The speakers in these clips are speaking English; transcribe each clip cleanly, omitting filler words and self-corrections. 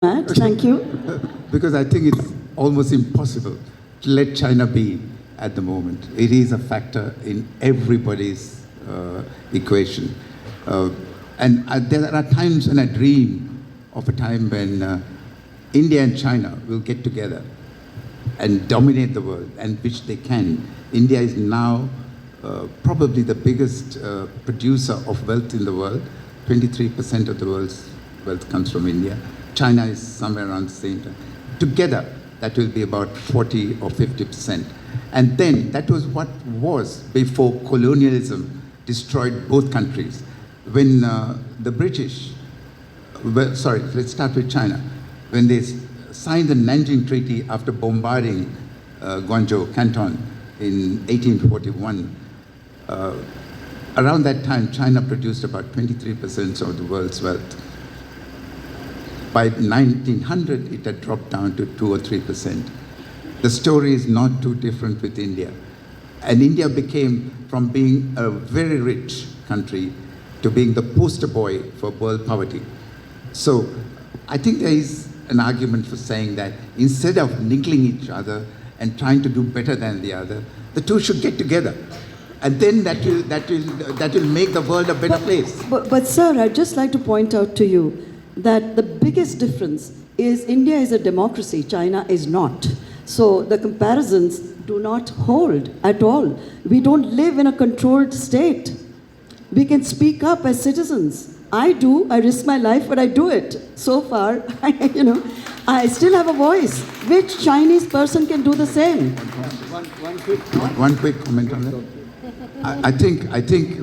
Matt, thank you. Because I think it's almost impossible to let China be at the moment. It is a factor in everybody's equation. There are times when I dream of a time when India and China will get together and dominate the world, and which they can. India is now probably the biggest producer of wealth in the world. 23% of the world's wealth comes from India. China is somewhere around the same time. Together, that will be about 40 or 50%. And then that was what was before colonialism destroyed both countries. When the British, let's start with China. When they signed the Nanjing Treaty after bombarding Guangzhou, Canton in 1841, around that time, China produced about 23% of the world's wealth. By 1900, it had dropped down to 2 or 3%. The story is not too different with India. And India became, from being a very rich country to being the poster boy for world poverty. So I think there is an argument for saying that instead of niggling each other and trying to do better than the other, the two should get together. And then that will make the world a better place. But sir, I'd just like to point out to you that the biggest difference is India is a democracy, China is not. So the comparisons do not hold at all. We don't live in a controlled state. We can speak up as citizens. I do, I risk my life, but I do it. So far, I still have a voice. Which Chinese person can do the same? One quick comment on that. I think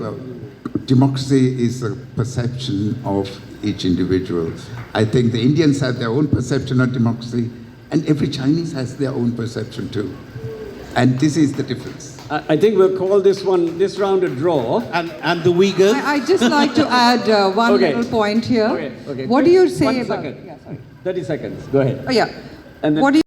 democracy is a perception of each individual. I think the Indians have their own perception of democracy, and every Chinese has their own perception too. And this is the difference. I think we'll call this round a draw. And the Uyghurs? I'd just like to add one little point here. Okay. What do you say 1 about... second. Yeah, sorry. 30 seconds. Go ahead. Oh, yeah. And then, what do you